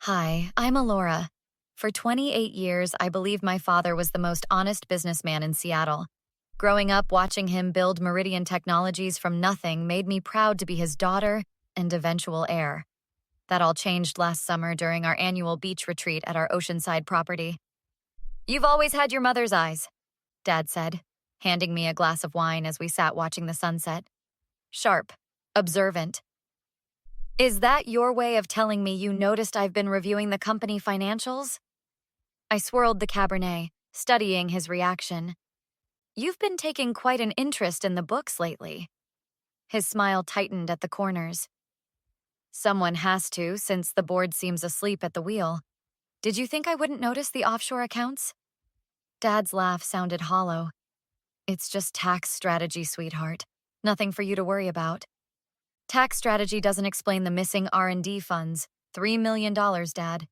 Hi, I'm Alora. For 28 years, I believe my father was the most honest businessman in Seattle. Growing up, watching him build Meridian Technologies from nothing made me proud to be his daughter and eventual heir. That all changed last summer during our annual beach retreat at our oceanside property. "You've always had your mother's eyes," Dad said, handing me a glass of wine as we sat watching the sunset. "Sharp, observant. Is that your way of telling me you noticed I've been reviewing the company financials?" I swirled the Cabernet, studying his reaction. "You've been taking quite an interest in the books lately." His smile tightened at the corners. "Someone has to, since the board seems asleep at the wheel. Did you think I wouldn't notice the offshore accounts?" Dad's laugh sounded hollow. "It's just tax strategy, sweetheart. Nothing for you to worry about." "Tax strategy doesn't explain the missing R&D funds. $3 million, Dad."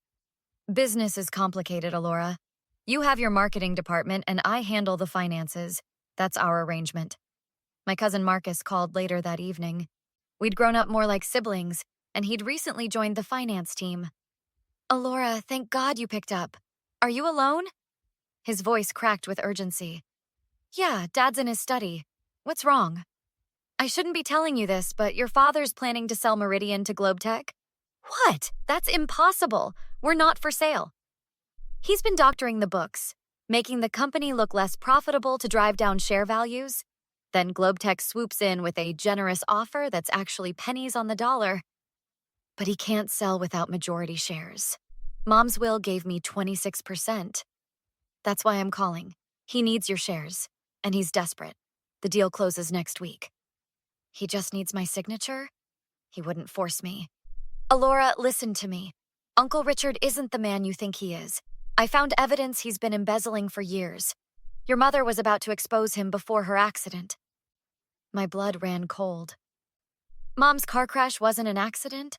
"Business is complicated, Alora. You have your marketing department and I handle the finances. That's our arrangement." My cousin Marcus called later that evening. We'd grown up more like siblings, and he'd recently joined the finance team. "Alora, thank God you picked up. Are you alone?" His voice cracked with urgency. "Yeah, Dad's in his study. What's wrong?" "I shouldn't be telling you this, but your father's planning to sell Meridian to GlobeTech." "What? That's impossible. We're not for sale." "He's been doctoring the books, making the company look less profitable to drive down share values. Then GlobeTech swoops in with a generous offer that's actually pennies on the dollar. But he can't sell without majority shares. Mom's will gave me 26%. That's why I'm calling. He needs your shares, and he's desperate. The deal closes next week." "He just needs my signature?" "He wouldn't force me." "Alora, listen to me. Uncle Richard isn't the man you think he is. I found evidence he's been embezzling for years. Your mother was about to expose him before her accident." My blood ran cold. "Mom's car crash wasn't an accident?"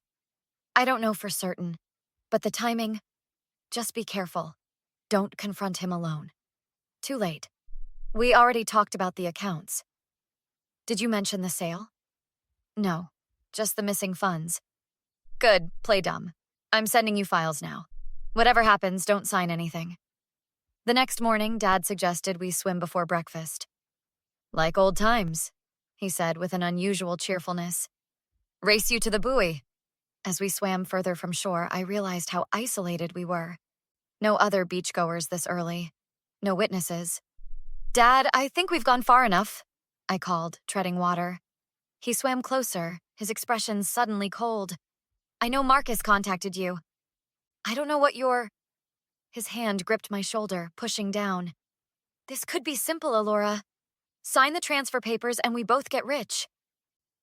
"I don't know for certain. But the timing, just be careful. Don't confront him alone." "Too late. We already talked about the accounts." "Did you mention the sale?" "No, just the missing funds." "Good, play dumb. I'm sending you files now. Whatever happens, don't sign anything." The next morning, Dad suggested we swim before breakfast. "Like old times," he said with an unusual cheerfulness. "Race you to the buoy." As we swam further from shore, I realized how isolated we were. No other beachgoers this early. No witnesses. "Dad, I think we've gone far enough," I called, treading water. He swam closer, his expression suddenly cold. "I know Marcus contacted you. I don't know what you're—" His hand gripped my shoulder, pushing down. "This could be simple, Alora. Sign the transfer papers and we both get rich."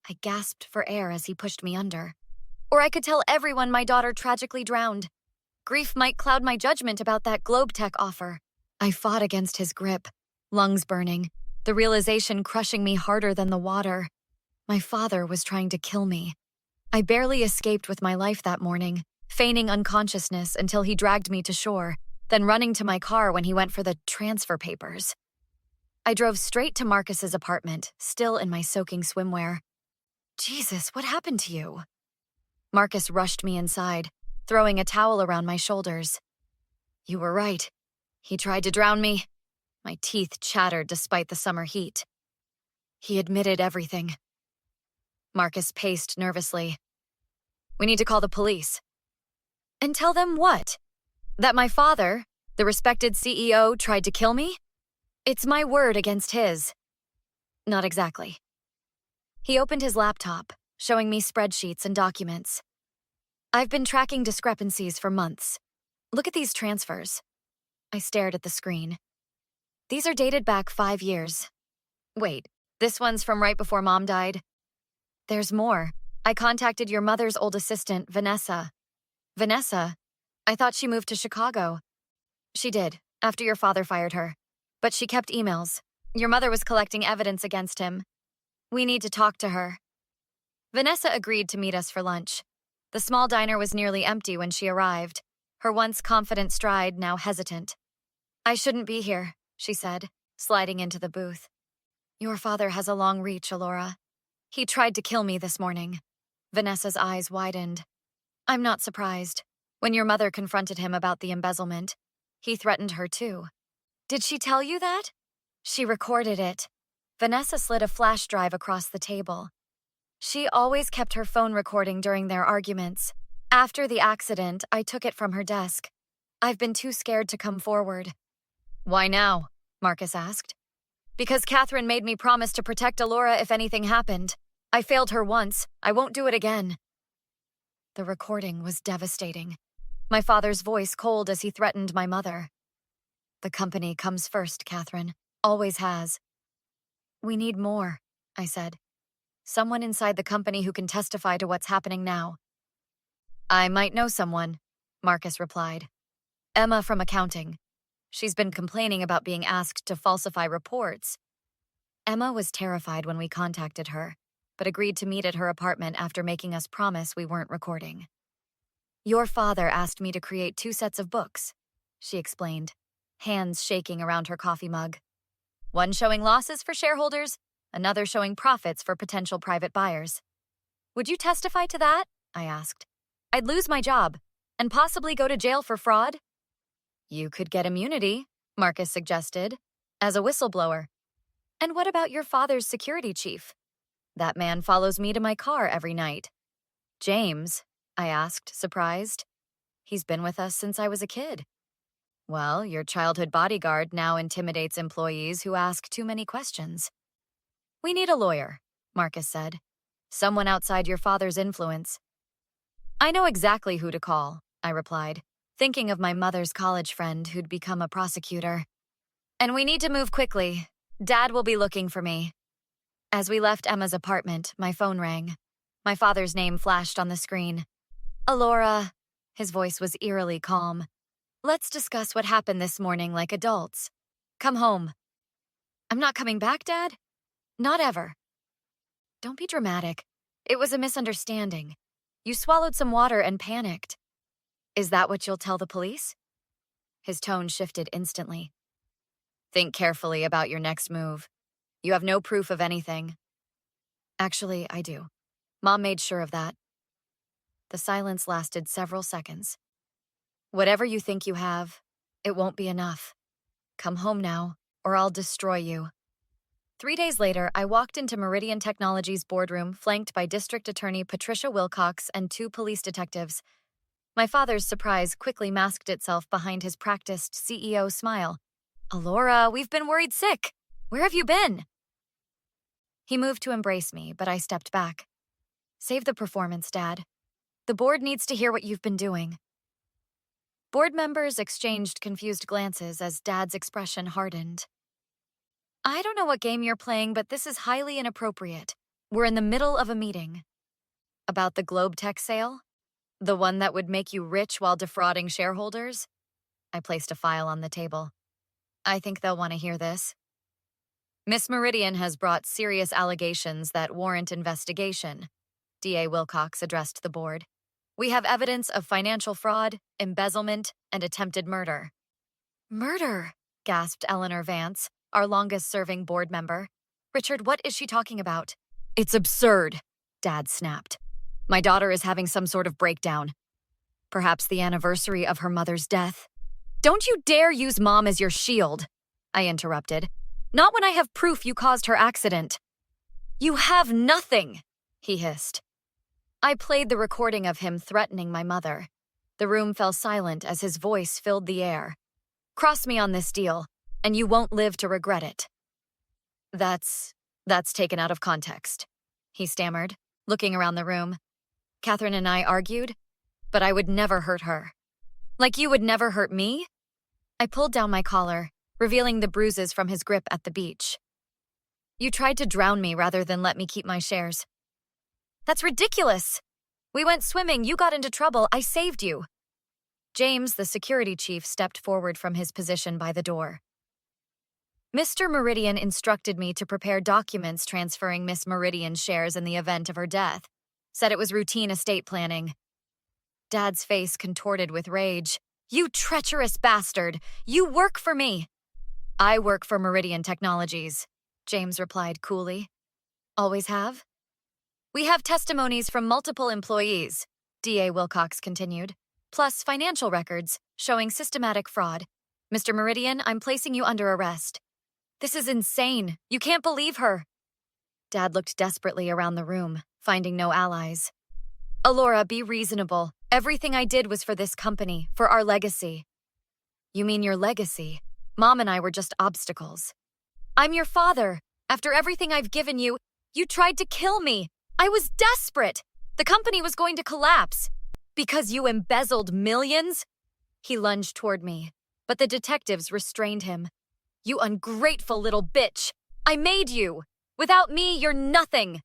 I gasped for air as he pushed me under. "Or I could tell everyone my daughter tragically drowned. Grief might cloud my judgment about that GlobeTech offer." I fought against his grip, lungs burning, the realization crushing me harder than the water. My father was trying to kill me. I barely escaped with my life that morning, feigning unconsciousness until he dragged me to shore, then running to my car when he went for the transfer papers. I drove straight to Marcus's apartment, still in my soaking swimwear. "Jesus, what happened to you?" Marcus rushed me inside, throwing a towel around my shoulders. "You were right. He tried to drown me." My teeth chattered despite the summer heat. "He admitted everything." Marcus paced nervously. "We need to call the police." "And tell them what? That my father, the respected CEO, tried to kill me? It's my word against his." "Not exactly." He opened his laptop, showing me spreadsheets and documents. "I've been tracking discrepancies for months. Look at these transfers." I stared at the screen. "These are dated back 5 years. Wait, this one's from right before Mom died." "There's more. I contacted your mother's old assistant, Vanessa." "Vanessa? I thought she moved to Chicago." "She did, after your father fired her. But she kept emails. Your mother was collecting evidence against him. We need to talk to her." Vanessa agreed to meet us for lunch. The small diner was nearly empty when she arrived, her once confident stride now hesitant. "I shouldn't be here," she said, sliding into the booth. "Your father has a long reach, Alora. He tried to kill me this morning." Vanessa's eyes widened. "I'm not surprised. When your mother confronted him about the embezzlement, he threatened her too. Did she tell you that? She recorded it. Vanessa slid a flash drive across the table. She always kept her phone recording during their arguments. After the accident, I took it from her desk. I've been too scared to come forward. Why now? Marcus asked. Because Catherine made me promise to protect Alora if anything happened. I failed her once. I won't do it again. The recording was devastating. My father's voice cold as he threatened my mother. The company comes first, Catherine. Always has. We need more, I said. Someone inside the company who can testify to what's happening now. I might know someone, Marcus replied. Emma from accounting. She's been complaining about being asked to falsify reports. Emma was terrified when we contacted her, but agreed to meet at her apartment after making us promise we weren't recording. Your father asked me to create 2 sets of books, she explained, hands shaking around her coffee mug. One showing losses for shareholders, another showing profits for potential private buyers. Would you testify to that? I asked. I'd lose my job, and possibly go to jail for fraud. You could get immunity, Marcus suggested, as a whistleblower. And what about your father's security chief? That man follows me to my car every night. James, I asked, surprised. He's been with us since I was a kid. Well, your childhood bodyguard now intimidates employees who ask too many questions. We need a lawyer, Marcus said. Someone outside your father's influence. I know exactly who to call, I replied, thinking of my mother's college friend who'd become a prosecutor. And we need to move quickly. Dad will be looking for me. As we left Emma's apartment, my phone rang. My father's name flashed on the screen. Alora. His voice was eerily calm. Let's discuss what happened this morning like adults. Come home. I'm not coming back, Dad? Not ever. Don't be dramatic. It was a misunderstanding. You swallowed some water and panicked. Is that what you'll tell the police? His tone shifted instantly. Think carefully about your next move. You have no proof of anything. Actually, I do. Mom made sure of that. The silence lasted several seconds. Whatever you think you have, it won't be enough. Come home now, or I'll destroy you. 3 days later, I walked into Meridian Technologies' boardroom, flanked by District Attorney Patricia Wilcox and 2 police detectives. My father's surprise quickly masked itself behind his practiced CEO smile. Alora, we've been worried sick. Where have you been? He moved to embrace me, but I stepped back. Save the performance, Dad. The board needs to hear what you've been doing. Board members exchanged confused glances as Dad's expression hardened. I don't know what game you're playing, but this is highly inappropriate. We're in the middle of a meeting. About the Globe Tech sale? The one that would make you rich while defrauding shareholders? I placed a file on the table. I think they'll want to hear this. Miss Meridian has brought serious allegations that warrant investigation, DA Wilcox addressed the board. We have evidence of financial fraud, embezzlement, and attempted murder. Murder, gasped Eleanor Vance, our longest-serving board member. Richard, what is she talking about? It's absurd, Dad snapped. My daughter is having some sort of breakdown. Perhaps the anniversary of her mother's death. Don't you dare use Mom as your shield, I interrupted. Not when I have proof you caused her accident. You have nothing, he hissed. I played the recording of him threatening my mother. The room fell silent as his voice filled the air. Cross me on this deal, and you won't live to regret it. That's taken out of context, he stammered, looking around the room. Catherine and I argued, but I would never hurt her. Like you would never hurt me? I pulled down my collar, revealing the bruises from his grip at the beach. You tried to drown me rather than let me keep my shares. That's ridiculous. We went swimming, you got into trouble, I saved you. James, the security chief, stepped forward from his position by the door. Mr. Meridian instructed me to prepare documents transferring Miss Meridian's shares in the event of her death. Said it was routine estate planning. Dad's face contorted with rage. You treacherous bastard! You work for me! I work for Meridian Technologies, James replied coolly. Always have? We have testimonies from multiple employees, DA Wilcox continued. plus financial records showing systematic fraud. Mr. Meridian, I'm placing you under arrest. This is insane. You can't believe her. Dad looked desperately around the room, finding no allies. Alora, be reasonable. Everything I did was for this company, for our legacy. You mean your legacy? Mom and I were just obstacles. I'm your father. After everything I've given you, you tried to kill me. I was desperate. The company was going to collapse. Because you embezzled millions? He lunged toward me, but the detectives restrained him. You ungrateful little bitch. I made you. Without me, you're nothing.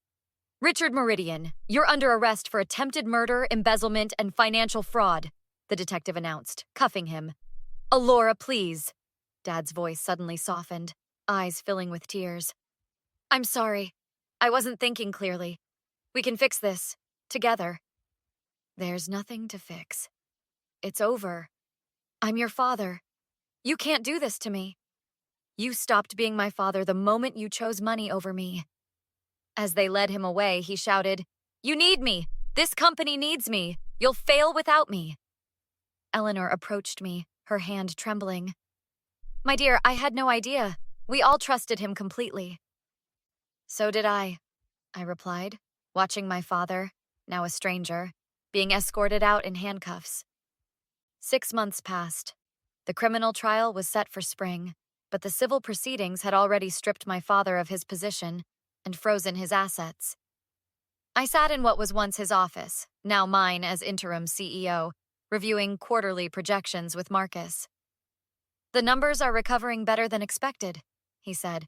Richard Meridian, you're under arrest for attempted murder, embezzlement, and financial fraud, the detective announced, cuffing him. Alora, please. Dad's voice suddenly softened, eyes filling with tears. I'm sorry. I wasn't thinking clearly. We can fix this. Together. There's nothing to fix. It's over. I'm your father. You can't do this to me. You stopped being my father the moment you chose money over me. As they led him away, he shouted, You need me! This company needs me! You'll fail without me! Eleanor approached me, her hand trembling. My dear, I had no idea. We all trusted him completely. So did I replied, watching my father, now a stranger, being escorted out in handcuffs. 6 months passed. The criminal trial was set for spring, but the civil proceedings had already stripped my father of his position and frozen his assets. I sat in what was once his office, now mine as interim CEO, reviewing quarterly projections with Marcus. The numbers are recovering better than expected, he said.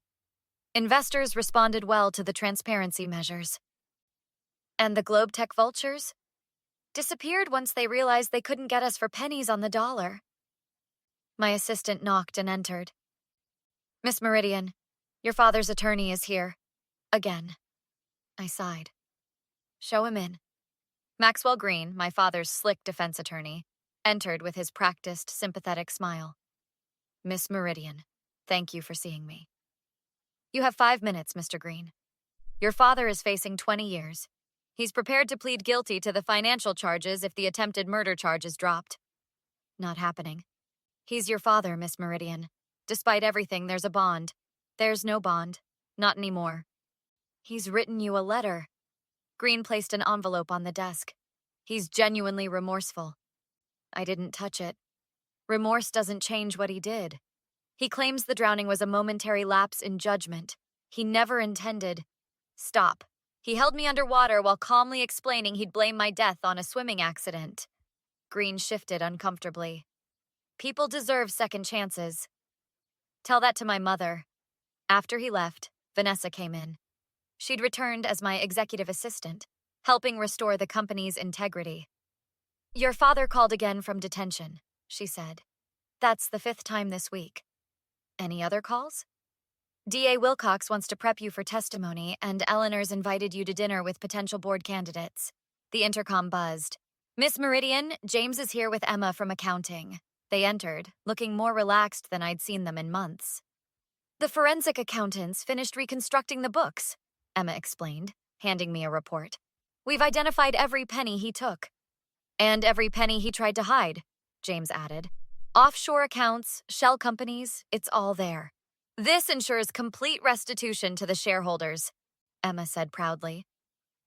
Investors responded well to the transparency measures. And the Globe Tech vultures? Disappeared once they realized they couldn't get us for pennies on the dollar. My assistant knocked and entered. Miss Meridian, your father's attorney is here. Again. I sighed. Show him in. Maxwell Green, my father's slick defense attorney, entered with his practiced, sympathetic smile. Miss Meridian, thank you for seeing me. You have 5 minutes, Mr. Green. Your father is facing 20 years. He's prepared to plead guilty to the financial charges if the attempted murder charge is dropped. Not happening. He's your father, Miss Meridian. Despite everything, there's a bond. There's no bond. Not anymore. He's written you a letter. Green placed an envelope on the desk. He's genuinely remorseful. I didn't touch it. Remorse doesn't change what he did. He claims the drowning was a momentary lapse in judgment. He never intended. Stop. He held me underwater while calmly explaining he'd blame my death on a swimming accident. Green shifted uncomfortably. People deserve second chances. Tell that to my mother. After he left, Vanessa came in. She'd returned as my executive assistant, helping restore the company's integrity. Your father called again from detention, she said. That's the 5th time this week. Any other calls? DA Wilcox wants to prep you for testimony, and Eleanor's invited you to dinner with potential board candidates. The intercom buzzed. Miss Meridian, James is here with Emma from accounting. They entered, looking more relaxed than I'd seen them in months. The forensic accountants finished reconstructing the books, Emma explained, handing me a report. We've identified every penny he took. And every penny he tried to hide, James added. Offshore accounts, shell companies, it's all there. This ensures complete restitution to the shareholders, Emma said proudly.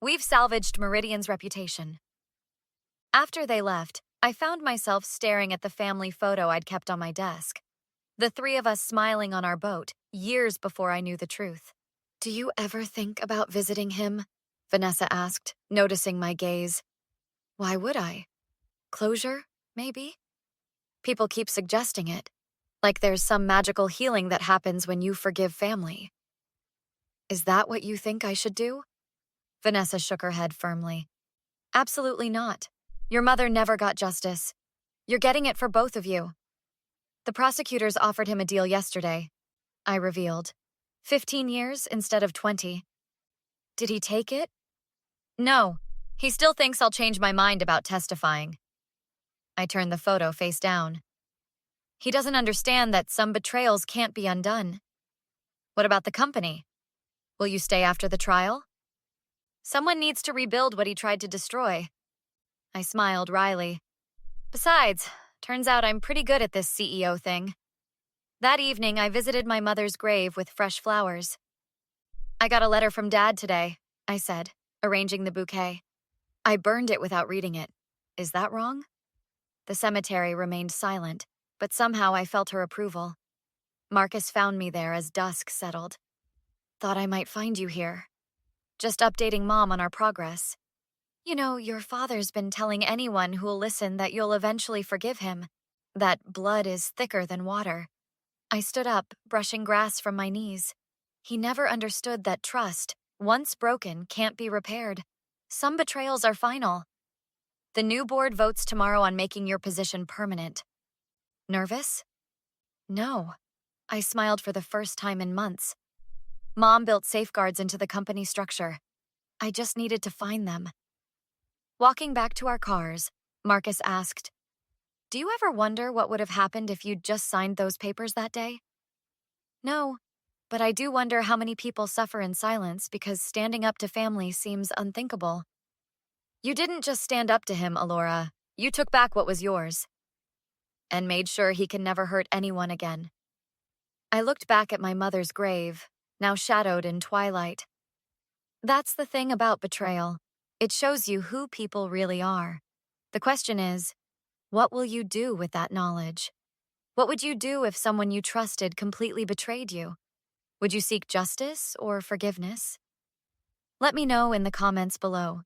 We've salvaged Meridian's reputation. After they left, I found myself staring at the family photo I'd kept on my desk. The 3 of us smiling on our boat, years before I knew the truth. Do you ever think about visiting him? Vanessa asked, noticing my gaze. Why would I? Closure, maybe? People keep suggesting it, like there's some magical healing that happens when you forgive family. Is that what you think I should do? Vanessa shook her head firmly. Absolutely not. Your mother never got justice. You're getting it for both of you. The prosecutors offered him a deal yesterday, I revealed. 15 years instead of 20. Did he take it? No. He still thinks I'll change my mind about testifying. I turned the photo face down. He doesn't understand that some betrayals can't be undone. What about the company? Will you stay after the trial? Someone needs to rebuild what he tried to destroy. I smiled wryly. Besides, turns out I'm pretty good at this CEO thing. That evening, I visited my mother's grave with fresh flowers. I got a letter from Dad today, I said, arranging the bouquet. I burned it without reading it. Is that wrong? The cemetery remained silent, but somehow I felt her approval. Marcus found me there as dusk settled. Thought I might find you here. Just updating Mom on our progress. You know, your father's been telling anyone who'll listen that you'll eventually forgive him. That blood is thicker than water. I stood up, brushing grass from my knees. He never understood that trust, once broken, can't be repaired. Some betrayals are final. The new board votes tomorrow on making your position permanent. Nervous? No. I smiled for the first time in months. Mom built safeguards into the company structure. I just needed to find them. Walking back to our cars, Marcus asked, "Do you ever wonder what would have happened if you'd just signed those papers that day?" No, but I do wonder how many people suffer in silence because standing up to family seems unthinkable. You didn't just stand up to him, Alora. You took back what was yours. And made sure he can never hurt anyone again. I looked back at my mother's grave, now shadowed in twilight. That's the thing about betrayal. It shows you who people really are. The question is, what will you do with that knowledge? What would you do if someone you trusted completely betrayed you? Would you seek justice or forgiveness? Let me know in the comments below.